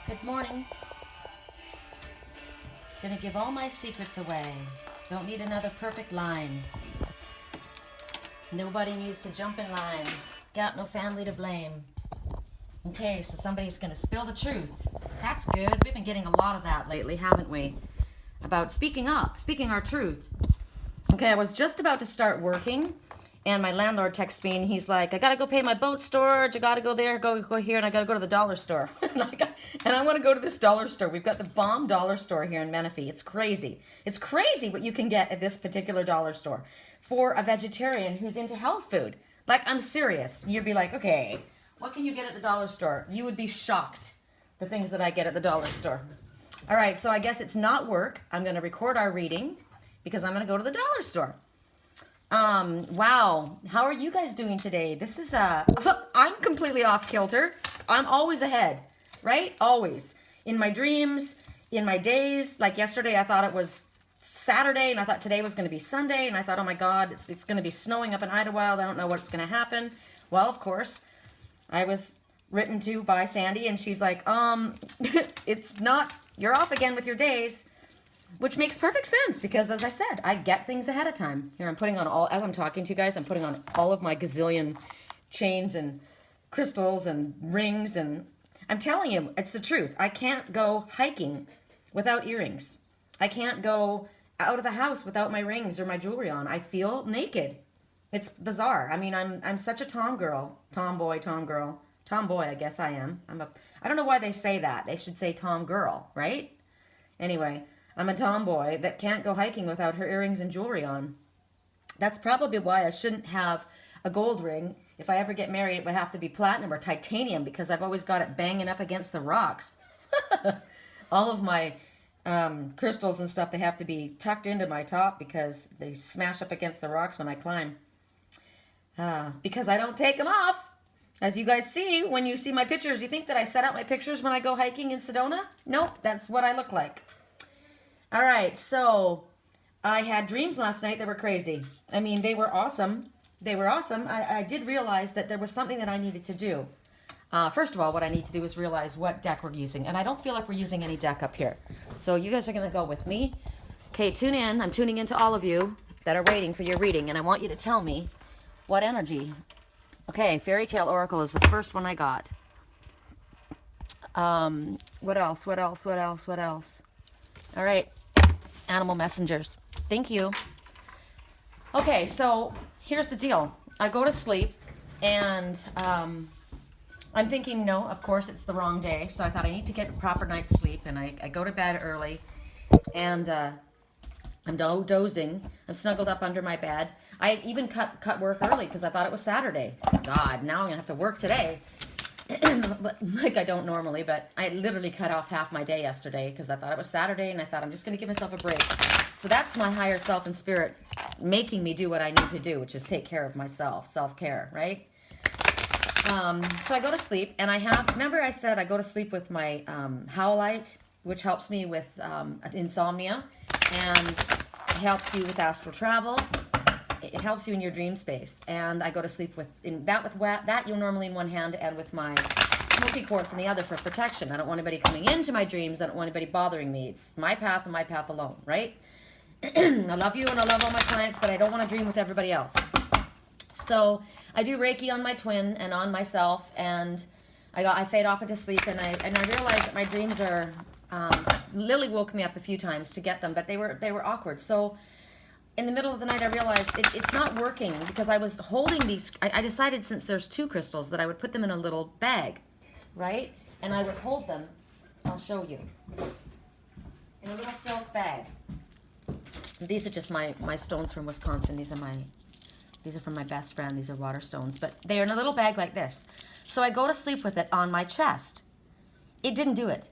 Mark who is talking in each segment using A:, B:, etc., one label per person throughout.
A: Good morning. Gonna give all my secrets away. Don't need another perfect line. Nobody needs to jump in line. Got no family to blame. Okay, so somebody's gonna spill the truth. That's good. We've been getting a lot of that lately, haven't we? About speaking up, speaking our truth. Okay, I was just about to start working, and my landlord texts me, and he's like, I gotta go pay my boat storage, I gotta go there, go here, and I gotta go to the dollar store. And I want to go to this dollar store. We've got the bomb dollar store here in Menifee. It's crazy. It's crazy what you can get at this particular dollar store for a vegetarian who's into health food. Like, I'm serious. You'd be like, okay, what can you get at the dollar store? You would be shocked, the things that I get at the dollar store. All right, so I guess it's not work. I'm going to record our reading because I'm going to go to the dollar store. Wow. How are you guys doing today? This is I'm completely off kilter. I'm always ahead, right? Always. In my dreams, in my days. Like yesterday, I thought it was Saturday, and I thought today was going to be Sunday, and I thought, oh my God, it's going to be snowing up in Idlewild. I don't know what's going to happen. Well, of course, I was written to by Sandy, and she's like, it's not, you're off again with your days. Which makes perfect sense because, as I said, I get things ahead of time. Here, I'm putting on all, as I'm talking to you guys, I'm putting on all of my gazillion chains and crystals and rings. And I'm telling you, it's the truth. I can't go hiking without earrings. I can't go out of the house without my rings or my jewelry on. I feel naked. It's bizarre. I mean, I'm such a tomboy, I guess I am. I don't know why they say that. They should say tom girl, right? Anyway, I'm a tomboy that can't go hiking without her earrings and jewelry on. That's probably why I shouldn't have a gold ring. If I ever get married, it would have to be platinum or titanium because I've always got it banging up against the rocks. All of my crystals and stuff, they have to be tucked into my top because they smash up against the rocks when I climb. Because I don't take them off. As you guys see, when you see my pictures, you think that I set out my pictures when I go hiking in Sedona? Nope, that's what I look like. All right, so I had dreams last night that were crazy. I mean, they were awesome. They were awesome. I did realize that there was something that I needed to do. First of all, what I need to do is realize what deck we're using. And I don't feel like we're using any deck up here. So you guys are going to go with me. Okay, tune in. I'm tuning in to all of you that are waiting for your reading. And I want you to tell me what energy. Okay, Faerytale Oracle is the first one I got. What else? All right. Animal messengers. Thank you. Okay, so here's the deal. I go to sleep, and I'm thinking, no, of course, it's the wrong day. So I thought I need to get a proper night's sleep, and I go to bed early, and I'm dozing. I'm snuggled up under my bed. I even cut work early because I thought it was Saturday. God, now I'm going to have to work today. But, like I don't normally, but I literally cut off half my day yesterday because I thought it was Saturday, and I thought I'm just going to give myself a break. So that's my higher self and spirit making me do what I need to do, which is take care of myself, self-care, right? So I go to sleep, and remember I said I go to sleep with my howlite, which helps me with insomnia, and it helps you with astral travel. It helps you in your dream space. And I go to sleep with that you'll normally in one hand, and with my smoky quartz in the other for protection. I don't want anybody coming into my dreams. I don't want anybody bothering me. It's my path and my path alone, right? I love you and I love all my clients, but I don't want to dream with everybody else. So I do Reiki on my twin and on myself, and I fade off into sleep, and I realized that my dreams are Lily woke me up a few times to get them, but they were awkward. So in the middle of the night, I realized it's not working because I was holding these. I decided, since there's two crystals, that I would put them in a little bag, right? And I would hold them. I'll show you. In a little silk bag. These are just my stones from Wisconsin. These are from my best friend. These are water stones, but they are in a little bag like this. So I go to sleep with it on my chest. It didn't do it.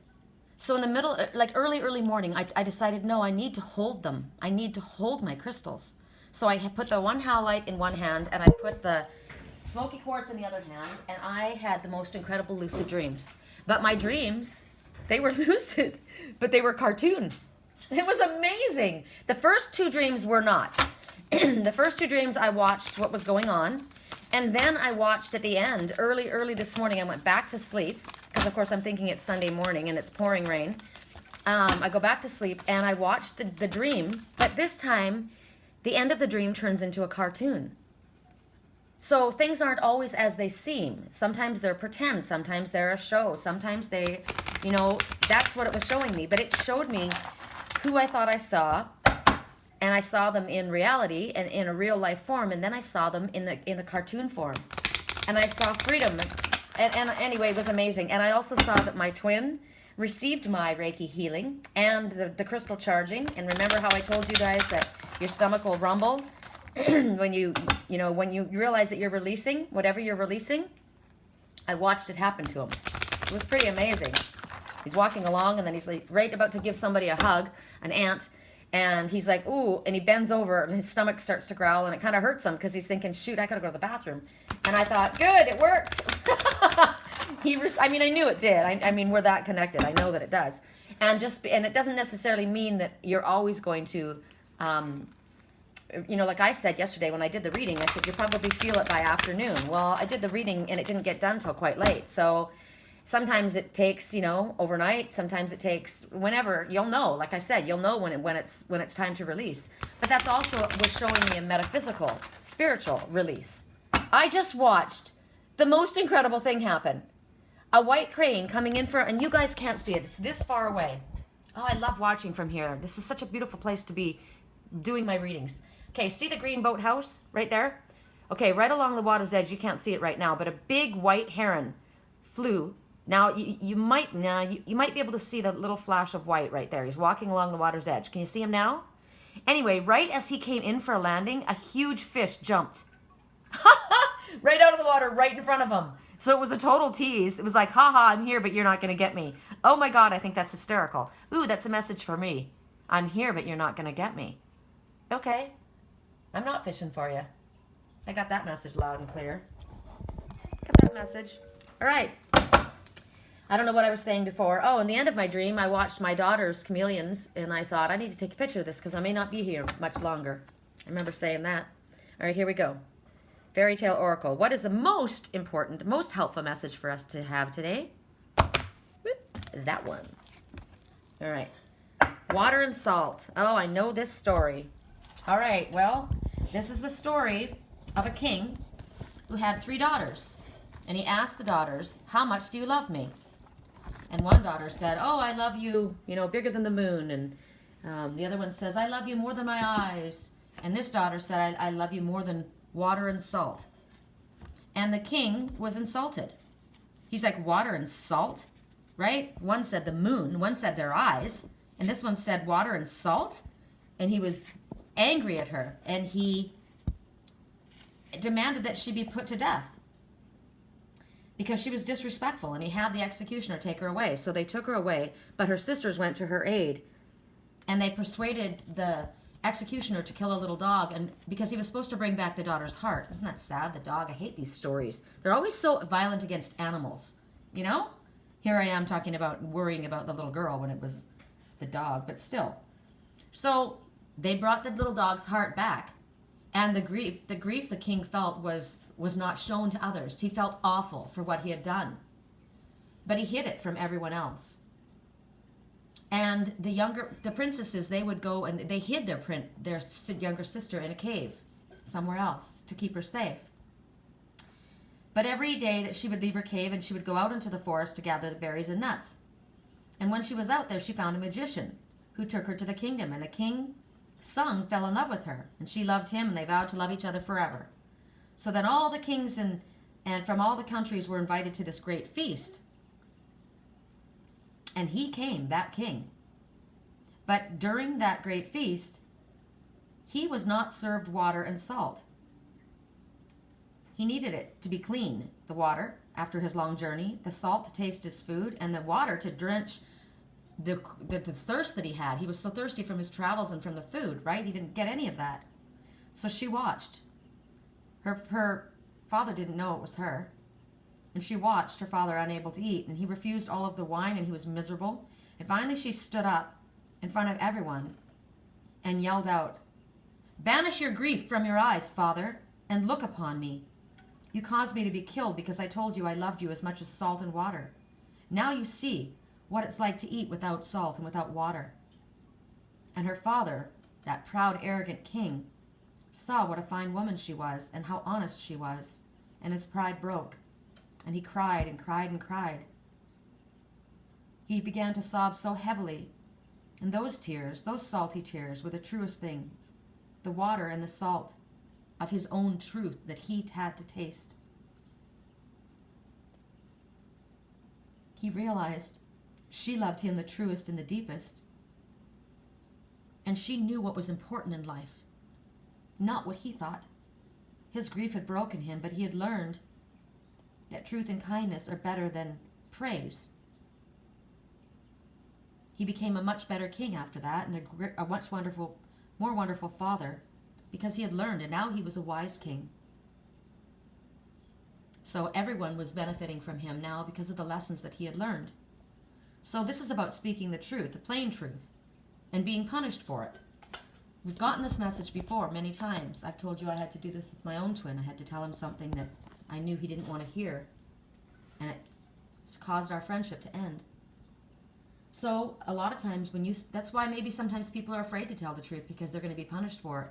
A: So in the middle, like early morning, I decided, no, I need to hold them. I need to hold my crystals. So I put the one howlite in one hand, and I put the smoky quartz in the other hand, and I had the most incredible lucid dreams. But my dreams, they were lucid, but they were cartoon. It was amazing. The first two dreams were not. The first two dreams, I watched what was going on, and then I watched at the end, early this morning, I went back to sleep, because of course I'm thinking it's Sunday morning and it's pouring rain. I go back to sleep and I watch the dream, but this time the end of the dream turns into a cartoon. So things aren't always as they seem. Sometimes they're pretend, sometimes they're a show, sometimes they, that's what it was showing me. But it showed me who I thought I saw, and I saw them in reality and in a real life form, and then I saw them in the cartoon form. And I saw freedom. And anyway, it was amazing. And I also saw that my twin received my Reiki healing and the crystal charging. And remember how I told you guys that your stomach will rumble when you realize that you're releasing whatever you're releasing? I watched it happen to him. It was pretty amazing. He's walking along and then he's like right about to give somebody a hug, an aunt, and he's like, ooh, and he bends over and his stomach starts to growl and it kind of hurts him because he's thinking, shoot, I gotta go to the bathroom. And I thought, good, it worked. I knew it did. I mean, we're that connected. I know that it does. And it doesn't necessarily mean that you're always going to, like I said yesterday when I did the reading, I said, you'll probably feel it by afternoon. Well, I did the reading and it didn't get done till quite late. So sometimes it takes, overnight. Sometimes it takes whenever. You'll know. Like I said, you'll know when it's time to release. But that's also what was showing me a metaphysical, spiritual release. I just watched the most incredible thing happen. A white crane coming in and you guys can't see it. It's this far away. Oh, I love watching from here. This is such a beautiful place to be doing my readings. Okay, see the green boathouse right there? Okay, right along the water's edge. You can't see it right now, but a big white heron flew. Now you might be able to see the little flash of white right there. He's walking along the water's edge. Can you see him now? Anyway, right as he came in for a landing, a huge fish jumped. Right out of the water, right in front of him. So it was a total tease. It was like, haha, I'm here, but you're not going to get me. Oh my God, I think that's hysterical. Ooh, that's a message for me. I'm here, but you're not going to get me. Okay. I'm not fishing for you. I got that message loud and clear. Got that message. All right. I don't know what I was saying before. Oh, in the end of my dream, I watched my daughter's chameleons, and I thought, I need to take a picture of this because I may not be here much longer. I remember saying that. All right, here we go. Faerytale Oracle. What is the most important, most helpful message for us to have today? That one. All right. Water and salt. Oh, I know this story. All right, well, this is the story of a king who had 3 daughters. And he asked the daughters, how much do you love me? And one daughter said, oh, I love you, bigger than the moon. And the other one says, I love you more than my eyes. And this daughter said, I love you more than water and salt. And the king was insulted. He's like, water and salt? Right? One said the moon, one said their eyes, and this one said water and salt. And he was angry at her, and he demanded that she be put to death because she was disrespectful, and he had the executioner take her away. So they took her away, but her sisters went to her aid, and they persuaded the executioner to kill a little dog, and because he was supposed to bring back the daughter's heart. Isn't that sad? The dog. I hate these stories. They're always so violent against animals, Here I am talking about worrying about the little girl when it was the dog, but still. So they brought the little dog's heart back, and the grief the king felt was not shown to others. He felt awful for what he had done, but he hid it from everyone else. And the princesses, they would go and they hid their younger sister in a cave somewhere else to keep her safe. But every day that she would leave her cave and she would go out into the forest to gather the berries and nuts. And when she was out there, she found a magician who took her to the kingdom, and the king Sung fell in love with her, and she loved him, and they vowed to love each other forever. So then all the kings and from all the countries were invited to this great feast. And he came, that king. But during that great feast, he was not served water and salt. He needed it to be clean, the water, after his long journey, the salt to taste his food, and the water to drench the thirst that he had. He was so thirsty from his travels and from the food, right? He didn't get any of that. So she watched. Her father didn't know it was her. And she watched her father unable to eat, and he refused all of the wine, and he was miserable. And finally she stood up in front of everyone and yelled out, "Banish your grief from your eyes, father, and look upon me. You caused me to be killed because I told you I loved you as much as salt and water. Now you see what it's like to eat without salt and without water. And her father, that proud, arrogant king, saw what a fine woman she was and how honest she was, and his pride broke, and he cried and cried and cried. He began to sob so heavily, and those tears, those salty tears, were the truest things, the water and the salt of his own truth that he had to taste. He realized she loved him the truest and the deepest, and she knew what was important in life, not what he thought. His grief had broken him, but he had learned that truth and kindness are better than praise. He became a much better king after that, and a much more wonderful father, because he had learned, and now he was a wise king. So everyone was benefiting from him now because of the lessons that he had learned. So this is about speaking the truth, the plain truth, and being punished for it. We've gotten this message before many times. I've told you I had to do this with my own twin. I had to tell him something that I knew he didn't want to hear, and it caused our friendship to end. So a lot of times that's why maybe sometimes people are afraid to tell the truth, because they're going to be punished for it.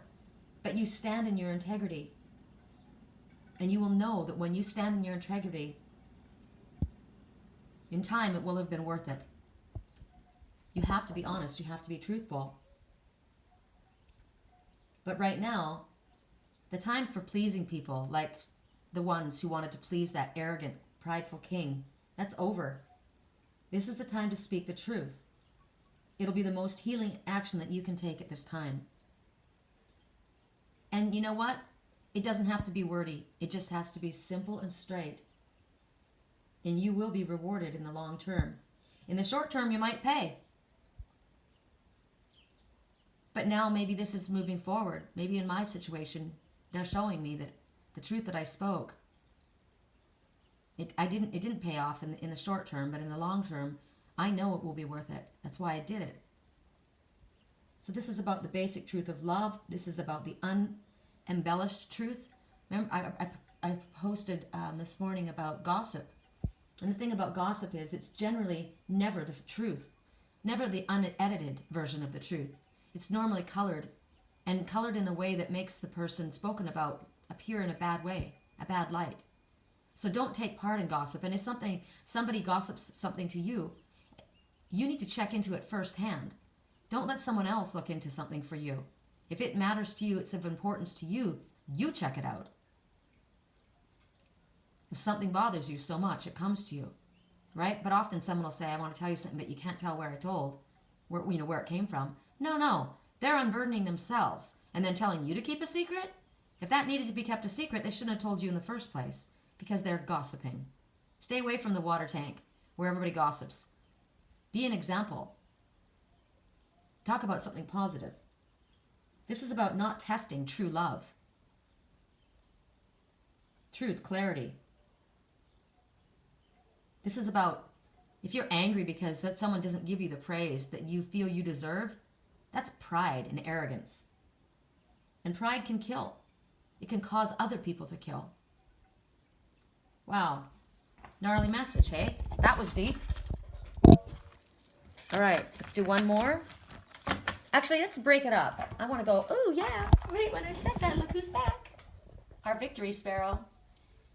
A: But you stand in your integrity, and you will know that when you stand in your integrity, in time it will have been worth it. You have to be honest. You have to be truthful. But right now, the time for pleasing people, like the ones who wanted to please that arrogant, prideful king, that's over. This is the time to speak the truth. It'll be the most healing action that you can take at this time. And you know what? It doesn't have to be wordy. It just has to be simple and straight. And you will be rewarded in the long term. In the short term, you might pay. But now maybe this is moving forward. Maybe in my situation, they're showing me that the truth that I spoke, it didn't pay off in the short term, but in the long term, I know it will be worth it. That's why I did it. So this is about the basic truth of love. This is about the unembellished truth. Remember, I posted this morning about gossip. And the thing about gossip is it's generally never the truth, never the unedited version of the truth. It's normally colored, and colored in a way that makes the person spoken about appear in a bad way, a bad light. So don't take part in gossip. And if somebody gossips something to you, you need to check into it firsthand. Don't let someone else look into something for you. If it matters to you, it's of importance to you, you check it out. If something bothers you so much, it comes to you, right? But often someone will say, I want to tell you something, but you can't tell where where it came from. No. They're unburdening themselves and then telling you to keep a secret. If that needed to be kept a secret, they shouldn't have told you in the first place, because they're gossiping. Stay away from the water tank where everybody gossips. Be an example. Talk about something positive. This is about not testing true love. Truth, clarity. This is about, if you're angry because that someone doesn't give you the praise that you feel you deserve, that's pride and arrogance. And pride can kill. It can cause other people to kill. Wow. Gnarly message, hey? That was deep. All right, let's do one more. Actually, let's break it up. I want to go, oh yeah, right when I said that, look who's back. Our victory sparrow.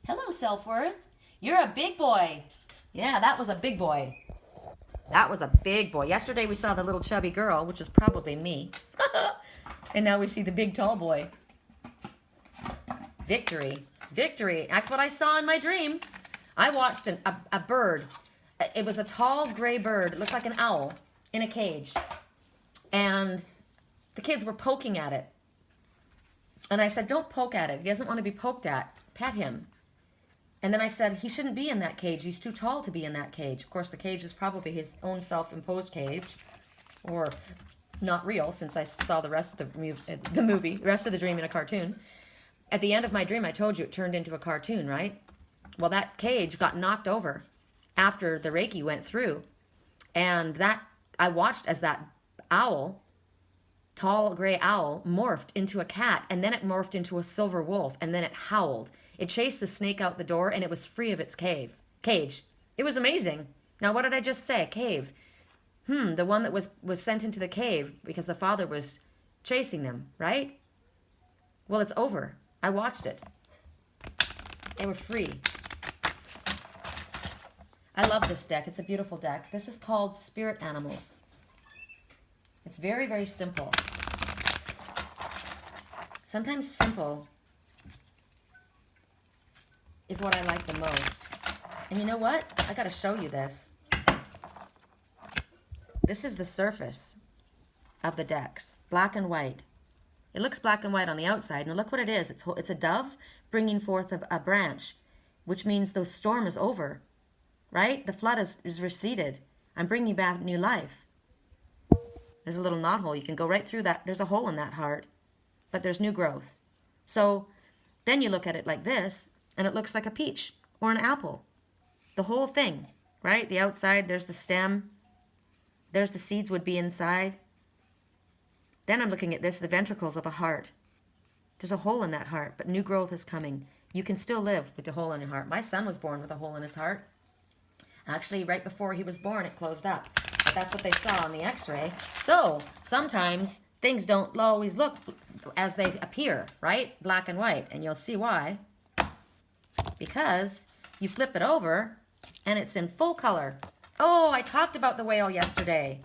A: Hello, self-worth. You're a big boy. Yeah, that was a big boy. That was a big boy. Yesterday we saw the little chubby girl, which is probably me. And now we see the big tall boy. Victory. Victory. That's what I saw in my dream. I watched a bird. It was a tall gray bird. It looked like an owl in a cage. And the kids were poking at it. And I said, don't poke at it. He doesn't want to be poked at. Pet him. And then I said, he shouldn't be in that cage. He's too tall to be in that cage. Of course, the cage is probably his own self-imposed cage. Or not real, since I saw the rest of the movie, the rest of the dream in a cartoon. At the end of my dream, I told you it turned into a cartoon, right? Well, that cage got knocked over after the Reiki went through. And that I watched as that owl, tall gray owl, morphed into a cat, and then it morphed into a silver wolf, and then it howled. It chased the snake out the door, and it was free of its cage. It was amazing. Now, what did I just say? Cave. The one that was sent into the cave because the father was chasing them, right? Well, it's over. I watched it. They were free. I love this deck. It's a beautiful deck. This is called Spirit Animals. It's very, very simple. Sometimes simple is what I like the most. And you know what? I got to show you this. This is the surface of the decks, black and white. It looks black and white on the outside, and look what it is. It's a dove bringing forth a branch, which means the storm is over, right? The flood is receded. I'm bringing back new life. There's a little knot hole. You can go right through that. There's a hole in that heart, but there's new growth. So then you look at it like this, and it looks like a peach or an apple. The whole thing, right? The outside, there's the stem. There's the seeds would be inside. Then I'm looking at this, the ventricles of a heart. There's a hole in that heart, but new growth is coming. You can still live with the hole in your heart. My son was born with a hole in his heart. Actually, right before he was born, it closed up. But that's what they saw on the x-ray. So sometimes things don't always look as they appear, right? Black and white. And you'll see why. Because you flip it over and it's in full color. Oh, I talked about the whale yesterday.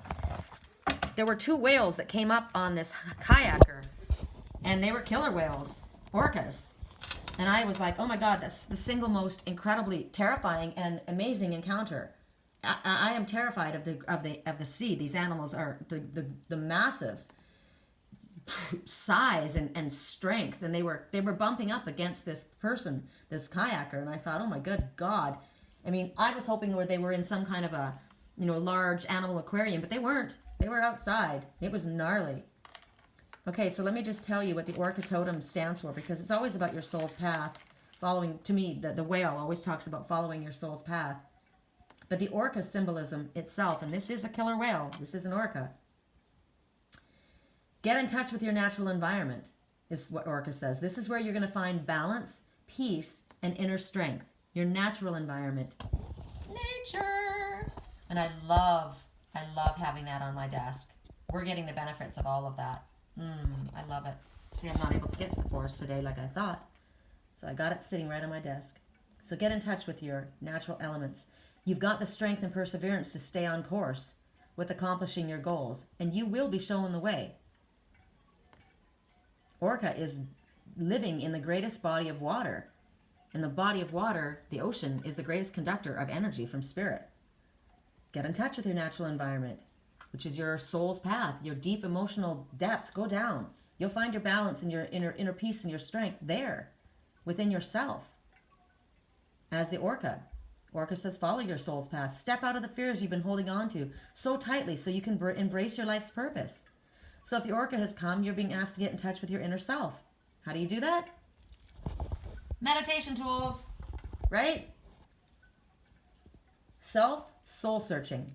A: There were 2 whales that came up on this kayaker, and they were killer whales, orcas. And I was like, oh my God, that's the single most incredibly terrifying and amazing encounter. I am terrified of the sea. These animals are the massive size and strength, and they were bumping up against this person, this kayaker, and I thought, oh my good God. I mean, I was hoping they were in some kind of a, large animal aquarium, but they weren't. They were outside. It was gnarly. Okay, so let me just tell you what the Orca totem stands for, because it's always about your soul's path. Following, to me, the whale always talks about following your soul's path. But the orca symbolism itself, and this is a killer whale. This is an orca. Get in touch with your natural environment, is what orca says. This is where you're going to find balance, peace, and inner strength. Your natural environment. Nature. And I love having that on my desk. We're getting the benefits of all of that. I love it. See, I'm not able to get to the forest today like I thought. So I got it sitting right on my desk. So get in touch with your natural elements. You've got the strength and perseverance to stay on course with accomplishing your goals, and you will be shown the way. Orca is living in the greatest body of water. And the body of water, the ocean, is the greatest conductor of energy from spirit. Get in touch with your natural environment, which is your soul's path, your deep emotional depths. Go down. You'll find your balance and your inner peace and your strength there, within yourself. As the orca. Orca says, follow your soul's path. Step out of the fears you've been holding on to so tightly so you can embrace your life's purpose. So if the orca has come, you're being asked to get in touch with your inner self. How do you do that? Meditation tools, right? Soul searching.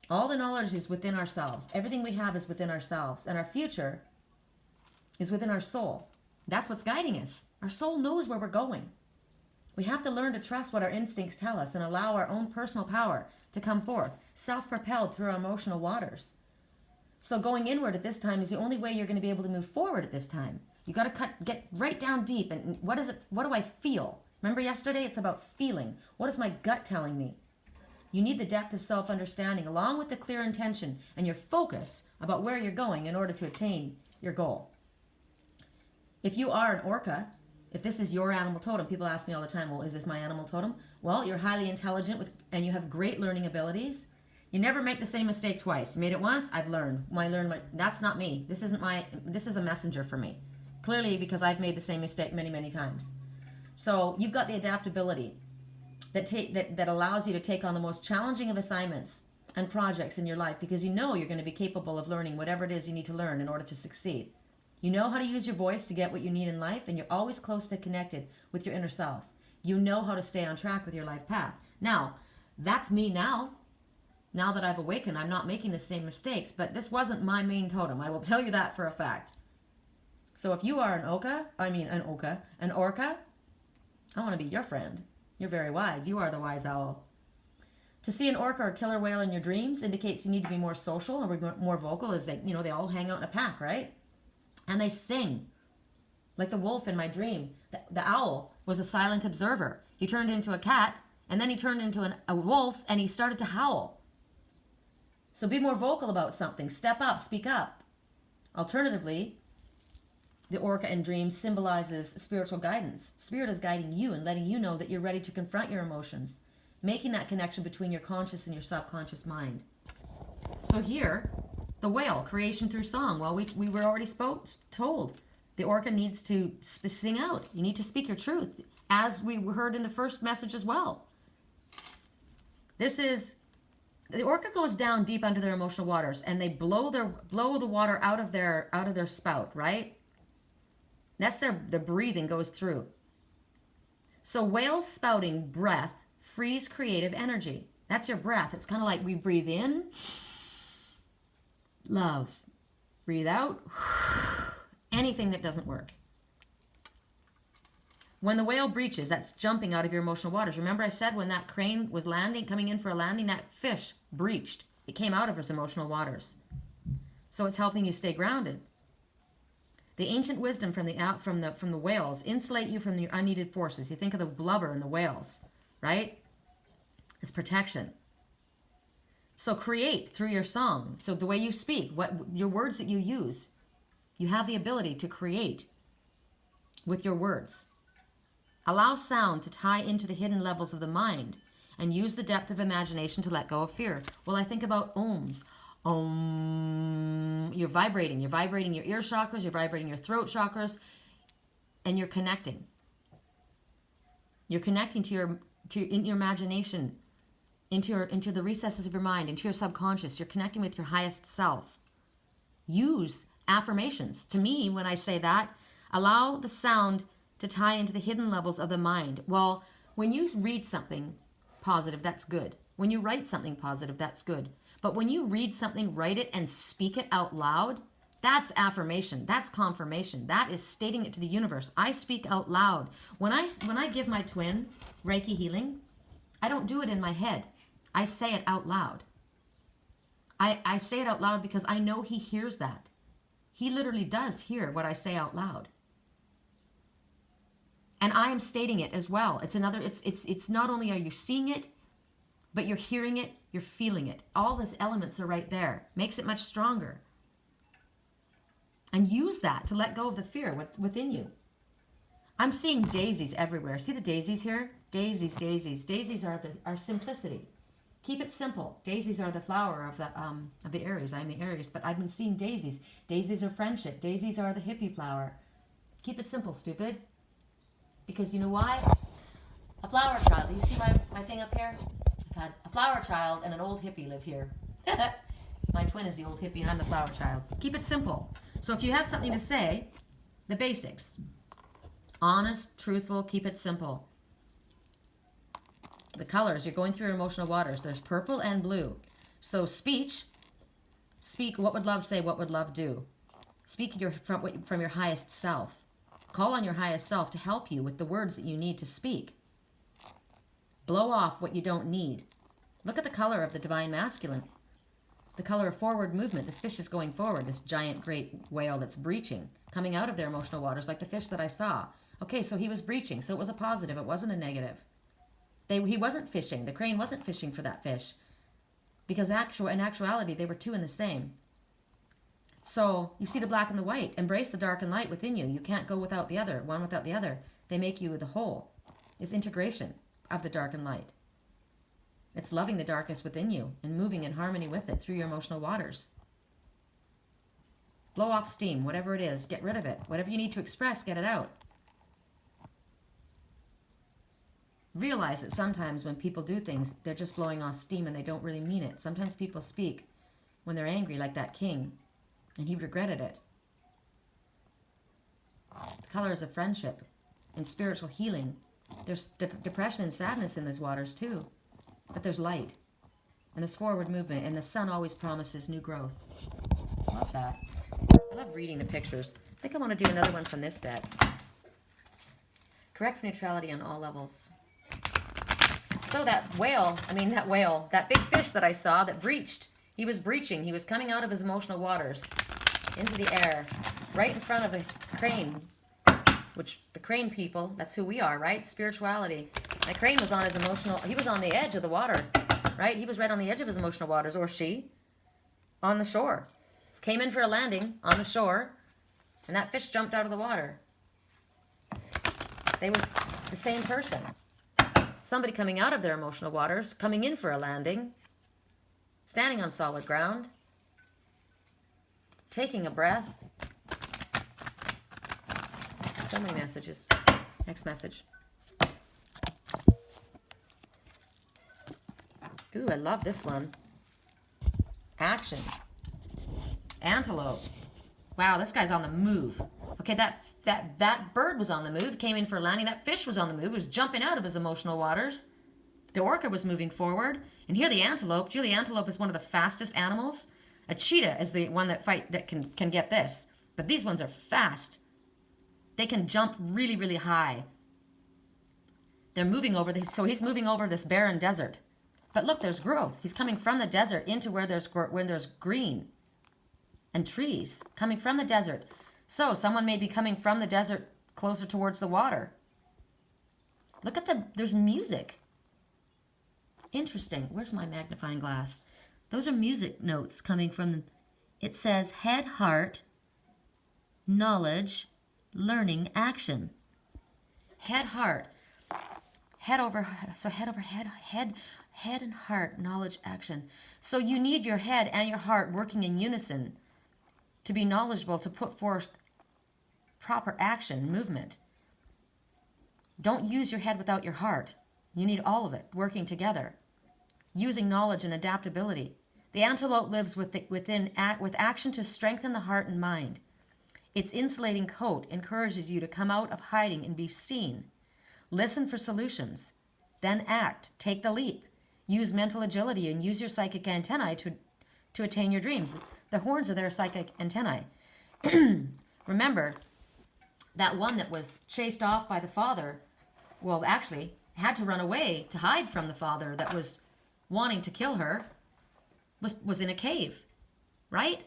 A: All the knowledge is within ourselves. Everything we have is within ourselves. And our future is within our soul. That's what's guiding us. Our soul knows where we're going. We have to learn to trust what our instincts tell us and allow our own personal power to come forth, self-propelled through our emotional waters. So going inward at this time is the only way you're going to be able to move forward at this time. You got to get right down deep. And what do I feel? Remember yesterday? It's about feeling. What is my gut telling me? You need the depth of self-understanding along with the clear intention and your focus about where you're going in order to attain your goal. If you are an orca, if this is your animal totem, people ask me all the time, well, is this my animal totem? Well, you're highly intelligent and you have great learning abilities. You never make the same mistake twice. You made it once, I've learned. That's not me. This is a messenger for me. Clearly because I've made the same mistake many, many times. So you've got the adaptability that allows you to take on the most challenging of assignments and projects in your life because you know you're going to be capable of learning whatever it is you need to learn in order to succeed. You know how to use your voice to get what you need in life, and you're always closely connected with your inner self. You know how to stay on track with your life path. Now, that's me now. Now that I've awakened, I'm not making the same mistakes, but this wasn't my main totem. I will tell you that for a fact. So if you are an orca, I want to be your friend. You're very wise. You are the wise owl. To see an orca or killer whale in your dreams indicates you need to be more social or more vocal, as they, they all hang out in a pack, right? And they sing. Like the wolf in my dream. The owl was a silent observer. He turned into a cat, and then he turned into a wolf, and he started to howl. So be more vocal about something. Step up, speak up. Alternatively, the orca in dreams symbolizes spiritual guidance. Spirit is guiding you and letting you know that you're ready to confront your emotions, making that connection between your conscious and your subconscious mind. So here, the whale, creation through song. Well, we were already told the orca needs to sing out. You need to speak your truth, as we heard in the first message as well. The orca goes down deep under their emotional waters, and they blow the water out of their spout, right? That's their breathing goes through. So whales spouting breath frees creative energy. That's your breath. It's kind of like we breathe in, love. Breathe out, anything that doesn't work. When the whale breaches, that's jumping out of your emotional waters. Remember I said when that crane was coming in for a landing, that fish breached. It came out of his emotional waters. So it's helping you stay grounded. The ancient wisdom from the whales insulate you from your unneeded forces. You think of the blubber in the whales, right? It's protection. So create through your song. So the way you speak, your words that you use, you have the ability to create with your words. Allow sound to tie into the hidden levels of the mind and use the depth of imagination to let go of fear. Well, I think about ohms. Om. You're vibrating your ear chakras, you're vibrating your throat chakras, and you're connecting. You're connecting in your imagination, into the recesses of your mind, into your subconscious. You're connecting with your highest self. Use affirmations. To me, when I say that, allow the sound to tie into the hidden levels of the mind. Well, when you read something positive, that's good. When you write something positive, that's good. But when you read something, write it, and speak it out loud, that's affirmation. That's confirmation. That is stating it to the universe. I speak out loud. When I give my twin Reiki healing, I don't do it in my head. I say it out loud. I say it out loud because I know he hears that. He literally does hear what I say out loud. And I am stating it as well. It's not only are you seeing it, but you're hearing it, you're feeling it. All those elements are right there. Makes it much stronger. And use that to let go of the fear within you. I'm seeing daisies everywhere. See the daisies here? Daisies, daisies. Daisies are simplicity. Keep it simple. Daisies are the flower of the Aries. I'm the Aries, but I've been seeing daisies. Daisies are friendship. Daisies are the hippie flower. Keep it simple, stupid. Because you know why? A flower child. You see my thing up here? I've had a flower child and an old hippie live here. My twin is the old hippie and I'm the flower child. Keep it simple. So if you have something to say, the basics. Honest, truthful, keep it simple. The colors, you're going through your emotional waters. There's purple and blue. So speak, what would love say, what would love do? Speak from your highest self. Call on your highest self to help you with the words that you need to speak. Blow off what you don't need. Look at the color of the divine masculine. The color of forward movement. This fish is going forward, this giant great whale that's breaching, coming out of their emotional waters like the fish that I saw. Okay, so he was breaching, so it was a positive, it wasn't a negative. He wasn't fishing, the crane wasn't fishing for that fish, because in actuality they were two in the same. So you see the black and the white. Embrace the dark and light within you. You can't go without the other, one without the other. They make you the whole. It's integration of the dark and light. It's loving the darkness within you and moving in harmony with it through your emotional waters. Blow off steam, whatever it is. Get rid of it. Whatever you need to express, get it out. Realize that sometimes when people do things, they're just blowing off steam and they don't really mean it. Sometimes people speak when they're angry, like that king, and he regretted it. The colors of friendship and spiritual healing. There's depression and sadness in those waters too. But there's light. And there's forward movement. And the sun always promises new growth. Love that. I love reading the pictures. I think I want to do another one from this deck. Correct neutrality on all levels. So that that big fish that I saw that breached, he was breaching. He was coming out of his emotional waters into the air, right in front of a crane, which the crane people, that's who we are, right? Spirituality. My crane was on his emotional, he was on the edge of the water, right? He was right on the edge of his emotional waters, or she, on the shore. Came in for a landing on the shore, and that fish jumped out of the water. They were the same person. Somebody coming out of their emotional waters, coming in for a landing, standing on solid ground, taking a breath. So many messages. Next message. Ooh, I love this one. Action. Antelope. Wow, this guy's on the move. Okay, that bird was on the move, came in for a landing. That fish was on the move, was jumping out of his emotional waters. The orca was moving forward. And here the antelope. Julie, antelope is one of the fastest animals. A cheetah is the one that can get this. But these ones are fast. They can jump really, really high. They're moving over this, so he's moving over this barren desert. But look, there's growth. He's coming from the desert into where there's green and trees coming from the desert. So someone may be coming from the desert closer towards the water. Look at there's music. Interesting. Where's my magnifying glass? Those are music notes coming from, it says head, heart, knowledge, learning, action. Head, heart. Head over head and heart, knowledge, action. So you need your head and your heart working in unison to be knowledgeable, to put forth proper action, movement. Don't use your head without your heart. You need all of it working together, using knowledge and adaptability. The antelope lives with action to strengthen the heart and mind. Its insulating coat encourages you to come out of hiding and be seen. Listen for solutions. Then act. Take the leap. Use mental agility and use your psychic antennae to attain your dreams. The horns are their psychic antennae. Remember, that one that was chased off by the father, well, actually, had to run away to hide from the father that was wanting to kill her, was in a cave, right?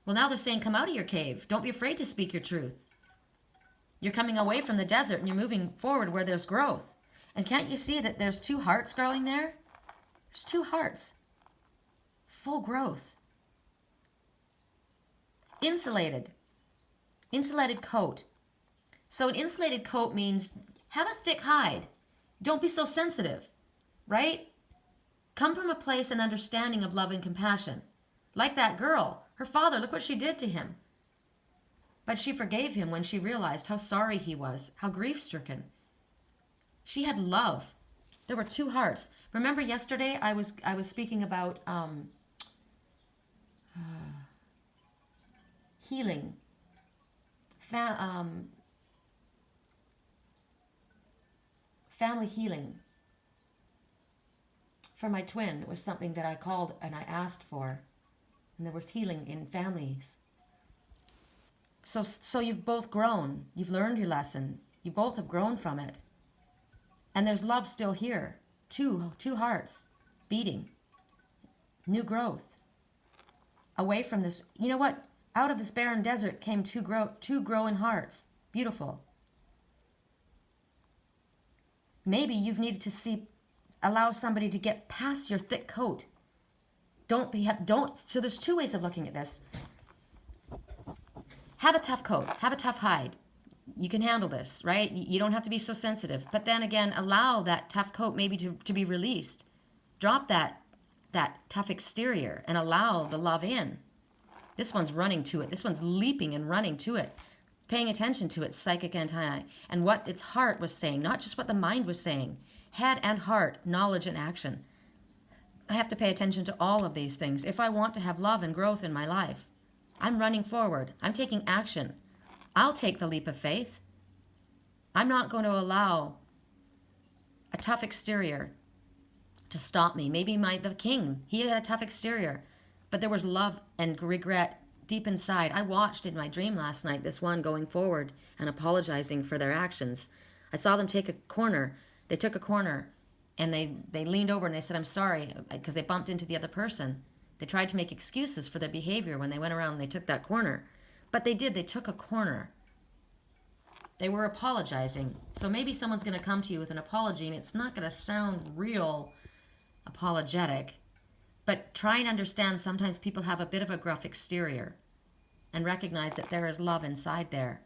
A: Well, now they're saying, come out of your cave. Don't be afraid to speak your truth. You're coming away from the desert and you're moving forward where there's growth. And can't you see that there's two hearts growing there? There's two hearts. Full growth. Insulated. Insulated coat. So an insulated coat means have a thick hide. Don't be so sensitive, right? Come from a place and understanding of love and compassion. Like that girl. Her father, look what she did to him. But she forgave him when she realized how sorry he was, how grief-stricken. She had love. There were two hearts. Remember yesterday I was speaking about healing. Family healing. For my twin, it was something that I called and I asked for. And there was healing in families. So you've both grown. You've learned your lesson. You both have grown from it. And there's love still here. Two hearts beating. New growth. Away from this. You know what? Out of this barren desert came two growing hearts. Beautiful. Maybe you've needed to allow somebody to get past your thick coat. So there's two ways of looking at this. Have a tough coat. Have a tough hide. You can handle this, right? You don't have to be so sensitive. But then again, allow that tough coat maybe to be released. Drop that tough exterior and allow the love in. This one's running to it. This one's leaping and running to it. Paying attention to its psychic antennae and what its heart was saying, not just what the mind was saying. Head and heart, knowledge and action. I have to pay attention to all of these things if I want to have love and growth in my life. I'm running forward. I'm taking action. I'll take the leap of faith. I'm not going to allow a tough exterior to stop me. Maybe the king, he had a tough exterior, but there was love and regret deep inside. I watched in my dream last night this one going forward and apologizing for their actions. I saw them take a corner. They took a corner And they leaned over and they said, I'm sorry, because they bumped into the other person. They tried to make excuses for their behavior when they went around and they took that corner. But they did. They took a corner. They were apologizing. So maybe someone's going to come to you with an apology, and it's not going to sound real apologetic. But try and understand sometimes people have a bit of a gruff exterior, and recognize that there is love inside there.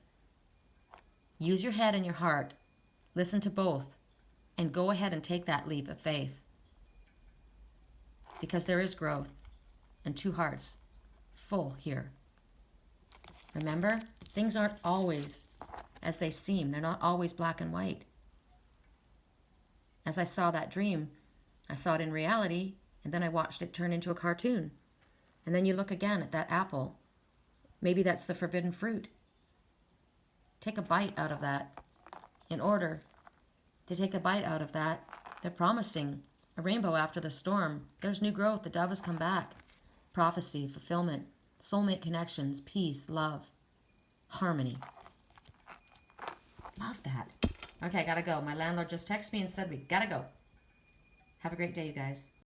A: Use your head and your heart. Listen to both. And go ahead and take that leap of faith. Because there is growth. And two hearts full here. Remember, things aren't always as they seem. They're not always black and white. As I saw that dream, I saw it in reality, and then I watched it turn into a cartoon. And then you look again at that apple. Maybe that's the forbidden fruit. Take a bite out of that. In order to take a bite out of that, they're promising a rainbow after the storm. There's new growth. The dove has come back. Prophecy, fulfillment, soulmate connections, peace, love, harmony. Love that. Okay, I gotta go. My landlord just texted me and said we gotta go. Have a great day, you guys.